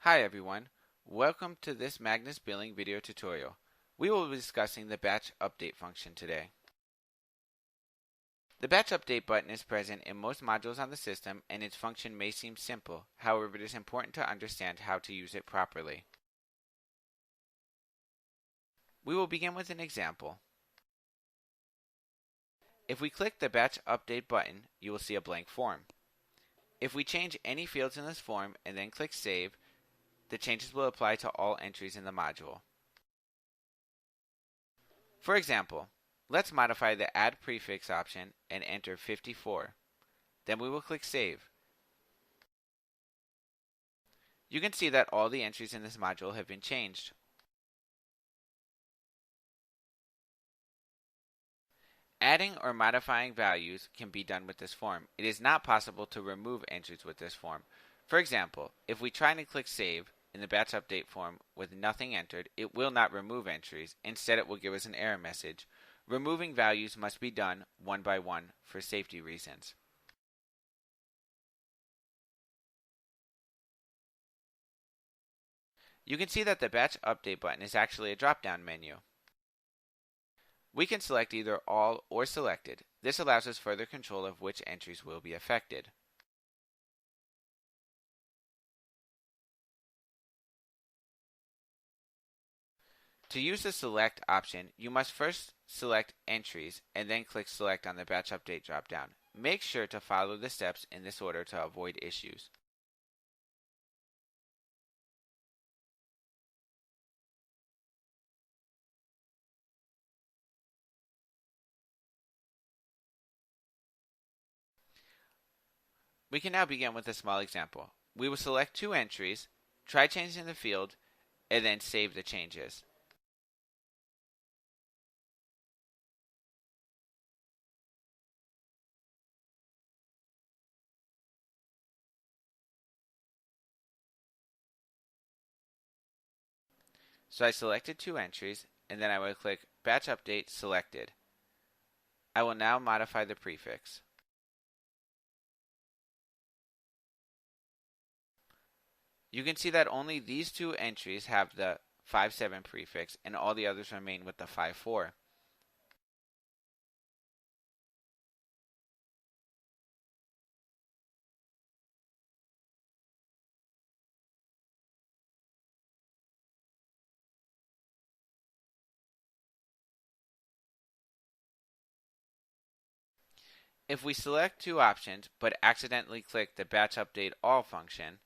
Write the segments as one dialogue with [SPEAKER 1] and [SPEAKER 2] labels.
[SPEAKER 1] Hi everyone, welcome to this MBilling video tutorial. We will be discussing the batch update function today. The batch update button is present in most modules on the system and its function may seem simple, however it is important to understand how to use it properly. We will begin with an example. If we click the batch update button, you will see a blank form. If we change any fields in this form and then click save, the changes will apply to all entries in the module. For example, let's modify the add prefix option and enter 54. Then we will click save. You can see that all the entries in this module have been changed. Adding or modifying values can be done with this form. It is not possible to remove entries with this form. For example, if we try to click save in the batch update form with nothing entered, it will not remove entries. Instead, it will give us an error message. Removing values must be done one by one for safety reasons. You can see that the batch update button is actually a drop-down menu. We can select either all or selected. This allows us further control of which entries will be affected. To use the select option, you must first select entries and then click select on the batch update drop-down. Make sure to follow the steps in this order to avoid issues. We can now begin with a small example. We will select two entries, try changing the field, and then save the changes. So I selected two entries, and then I will click Batch Update Selected. I will now modify the prefix. You can see that only these two entries have the 57 prefix and all the others remain with the 54. If we select two options but accidentally click the Batch Update All function,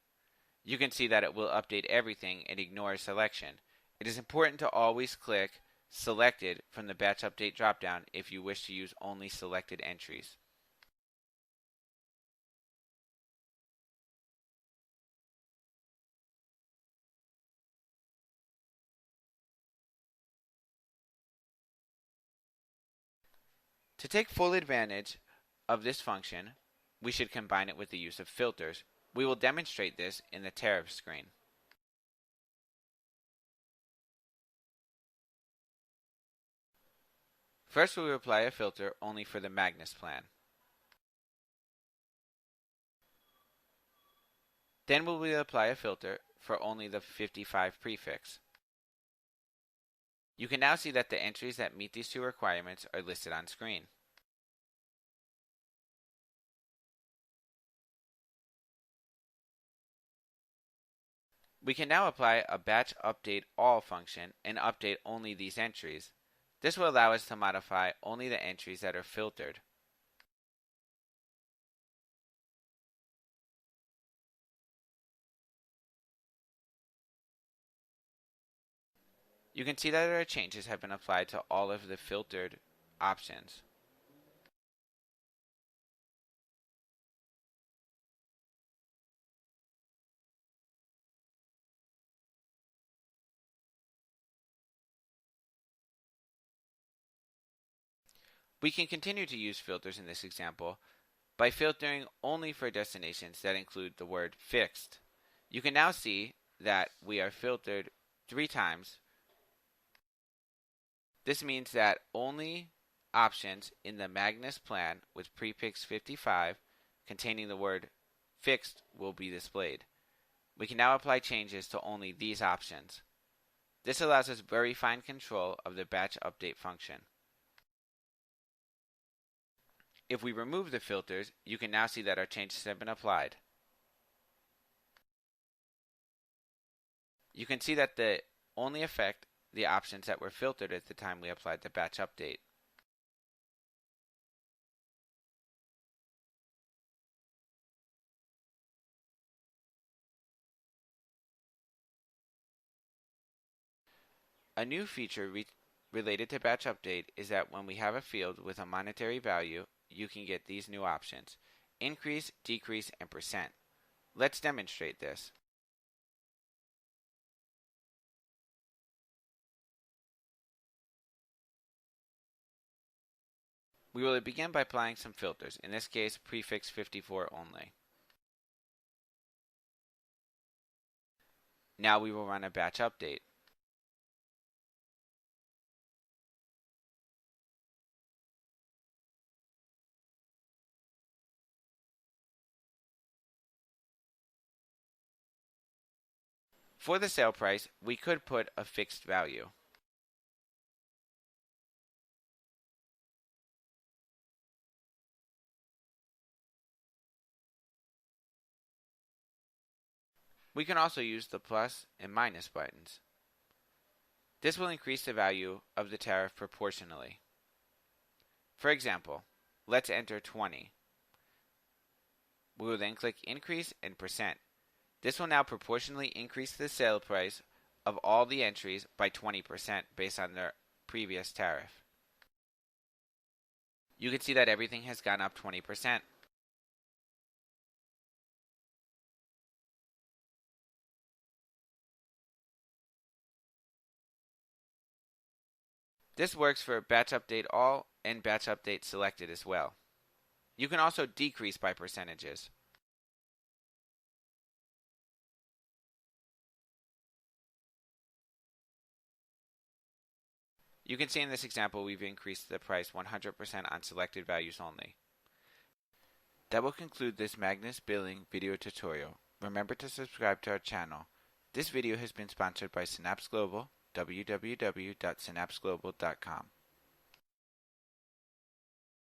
[SPEAKER 1] you can see that it will update everything and ignore a selection. It is important to always click Selected from the Batch Update dropdown if you wish to use only selected entries. To take full advantage of this function, we should combine it with the use of filters. We will demonstrate this in the tariff screen. First, we will apply a filter only for the Magnus plan. Then we will apply a filter for only the 55 prefix. You can now see that the entries that meet these two requirements are listed on screen. We can now apply a Batch Update All function and update only these entries. This will allow us to modify only the entries that are filtered. You can see that our changes have been applied to all of the filtered options. We can continue to use filters in this example by filtering only for destinations that include the word fixed. You can now see that we are filtered 3 times. This means that only options in the Magnus plan with prefix 55 containing the word fixed will be displayed. We can now apply changes to only these options. This allows us very fine control of the batch update function. If we remove the filters, you can now see that our changes have been applied. You can see that they only affect the options that were filtered at the time we applied the batch update. A new feature related to batch update is that when we have a field with a monetary value, you can get these new options: increase, decrease, and percent. Let's demonstrate this. We will begin by applying some filters, in this case prefix 54 only. Now we will run a batch update. For the sale price, we could put a fixed value. We can also use the plus and minus buttons. This will increase the value of the tariff proportionally. For example, let's enter 20. We will then click increase and percent. This will now proportionally increase the sale price of all the entries by 20% based on their previous tariff. You can see that everything has gone up 20%. This works for batch update all and batch update selected as well. You can also decrease by percentages. You can see in this example we've increased the price 100% on selected values only. That will conclude this MBilling video tutorial. Remember to subscribe to our channel. This video has been sponsored by Synapse Global, www.synapseglobal.com.